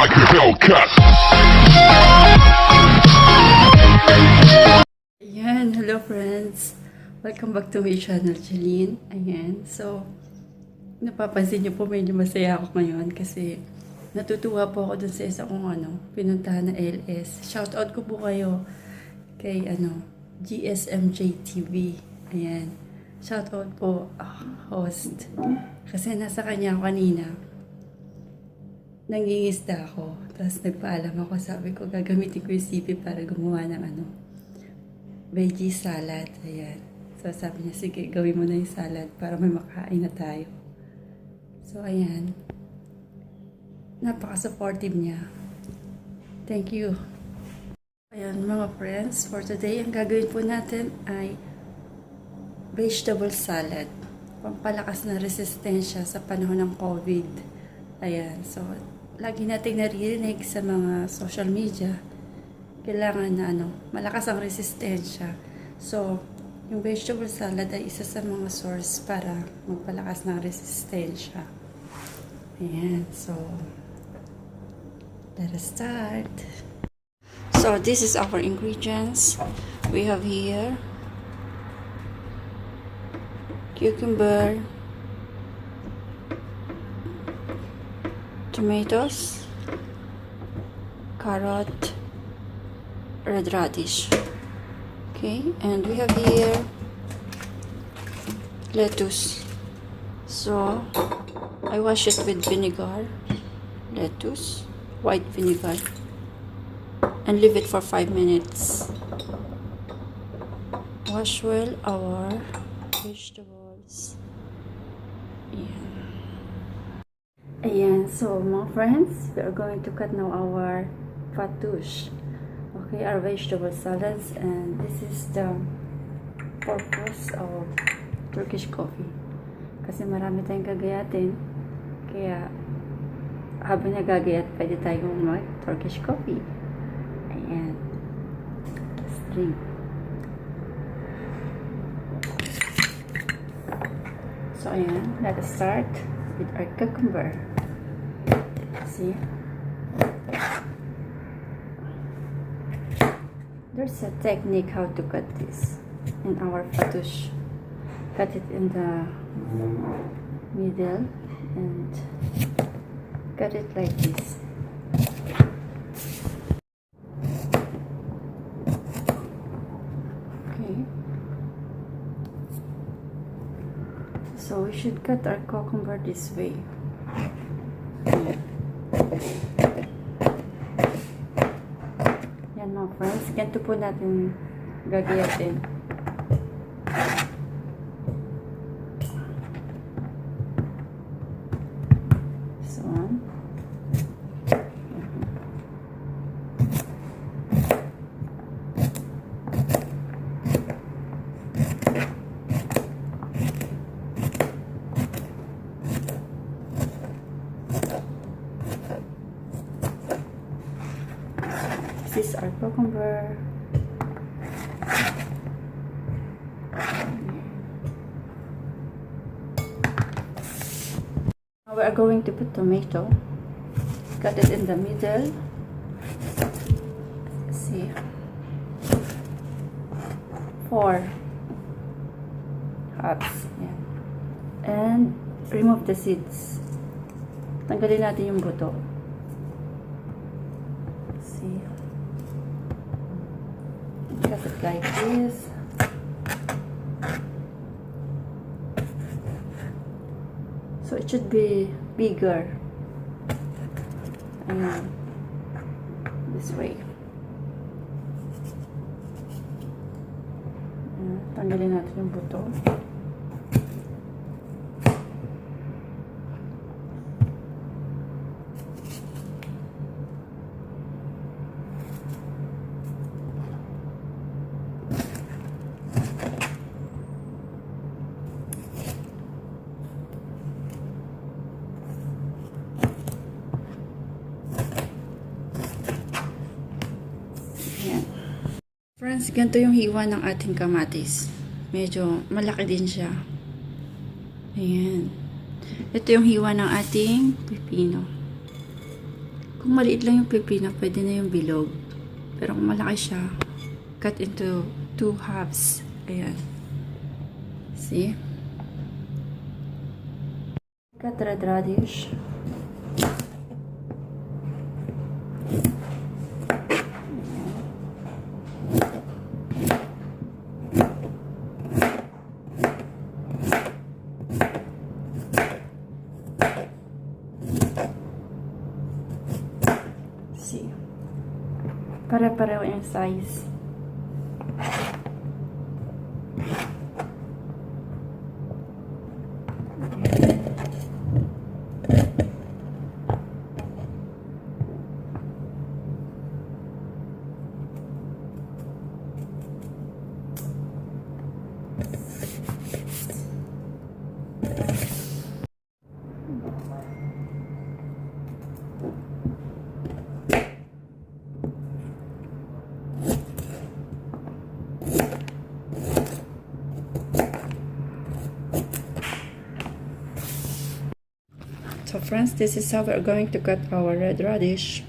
like a Hellcat. Ayan, hello friends. Welcome back to my channel, Jeline. Ayan, so napapansin niyo po medyo masaya ako ngayon kasi natutuwa po ako dun sa isa kong pinuntahan na LS. Shoutout ko po kayo kay GSMJ TV. Ayan. Shoutout po, host. Kasi nasa kanya ako kanina. Nangingisda ako. Tapos nagpaalam ako. Sabi ko, gagamitin ko yung CP para gumawa ng veggie salad. Ayan. So sabi niya, sige, gawin mo na yung salad para may makain na tayo. So ayan. Napaka-supportive niya. Thank you. Ayan mga friends, for today, ang gagawin po natin ay vegetable salad. Pampalakas na resistensya sa panahon ng COVID. Ayan, so lagi nating naririnig sa mga social media, kailangan na malakas ang resistensya. So, yung vegetable salad ay isa sa mga source para magpalakas ng resistensya. Ayan, so let us start. So, this is our ingredients. We have here cucumber, tomatoes, carrot, red radish. Okay, and we have here lettuce. So I wash it with vinegar, lettuce, white vinegar, and leave it for 5 minutes. Wash well our vegetables. Ayan, so mga friends, we are going to cut now our fatoosh. Okay, our vegetable salads, and this is the purpose of Turkish coffee. Kasi marami tayong gagayatin, kaya habang nagagayat, pwede tayong mag Turkish coffee. Ayan, let's drink. So ayan, let us start with our cucumber. See? There's a technique how to cut this in our fatoosh. Cut it in the middle and cut it like this. Okay. So we should cut our cucumber this way. Yan mga friends, ganito po natin gagayatin. So, this is our cucumber. Now we are going to put tomato. Cut it in the middle. See, 4 halves. Yeah. And remove the seeds. Tanggalin natin yung buto. See. Cut it like this. So it should be bigger. Ayan. This way. Ayan. Tanggalin natin yung buto. Friends, ganito yung hiwa ng ating kamatis. Medyo malaki din siya. Ayan. Ito yung hiwa ng ating pipino. Kung maliit lang yung pipino, pwede na yung bilog. Pero kung malaki siya, cut into 2 halves. Ayan. See? Cut red radish. See? Pare-pareho yung size. So friends, this is how we're going to cut our red radish.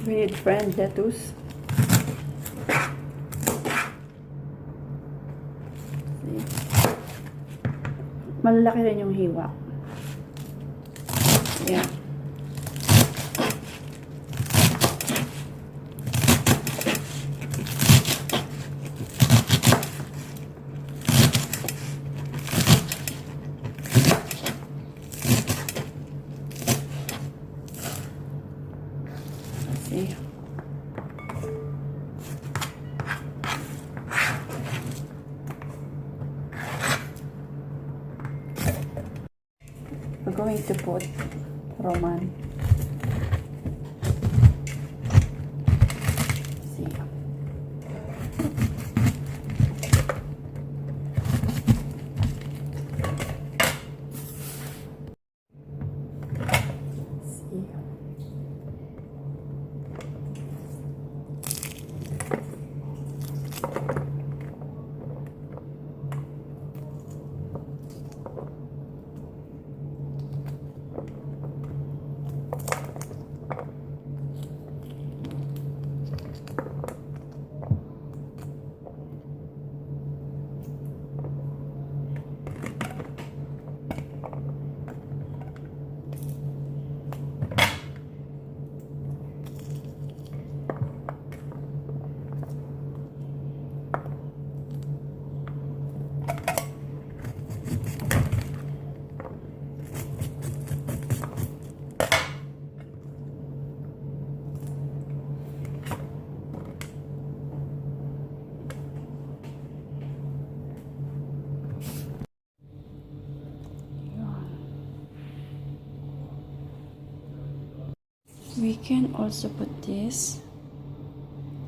We need friend lettuce. See? Malalaki rin yung hiwa. Yeah. See? We're going to put Roman. See? See? We can also put this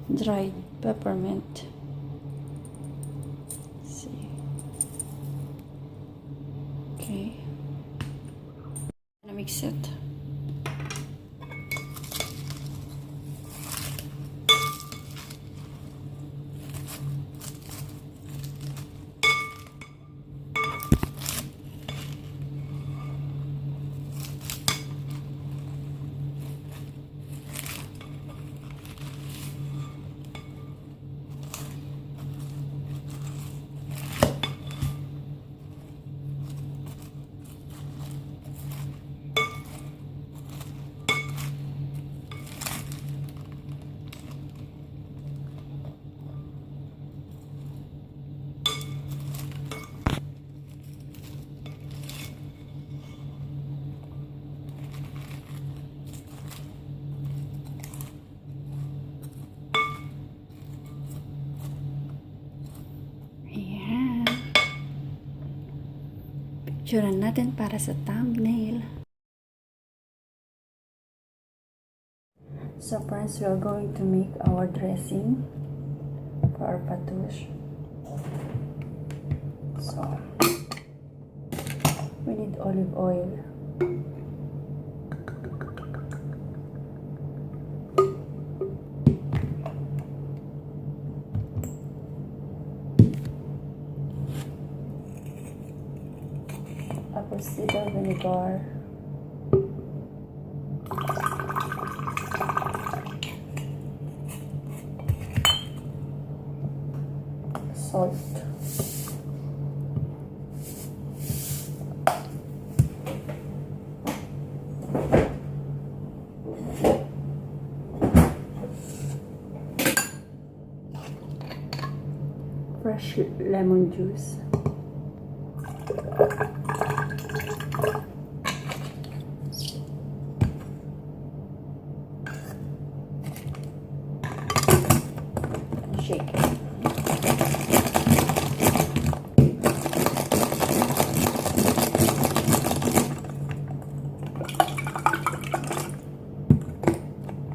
dried peppermint. See. Okay. I'm gonna mix it. picturean natin para sa thumbnail. So friends, we are going to make our dressing for our Fatoosh. So we need olive oil. Apple cider vinegar. Salt. Fresh lemon juice. Shake it.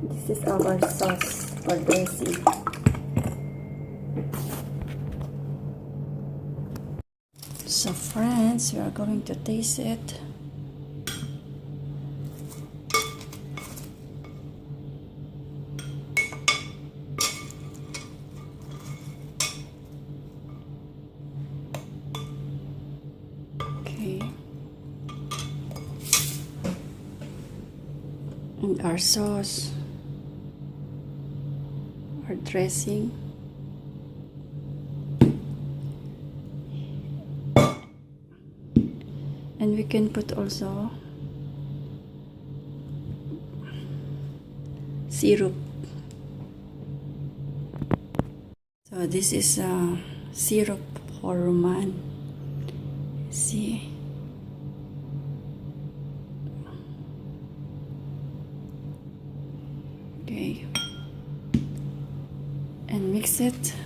This is our sauce for dressing. So friends, we are going to taste it. Okay. And our sauce, our dressing. And we can put also syrup. So this is syrup for Roman. See? Okay. And mix it.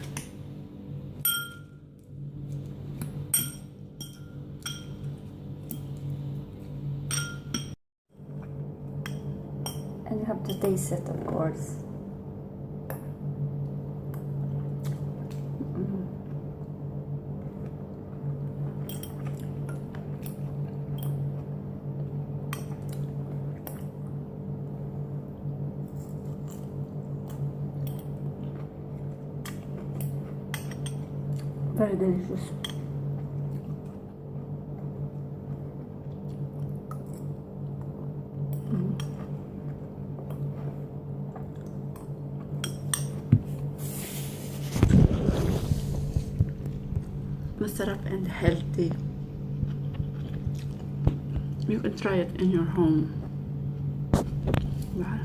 And you have to taste it, of course. Very delicious. Masarap and healthy. You can try it in your home. Wow.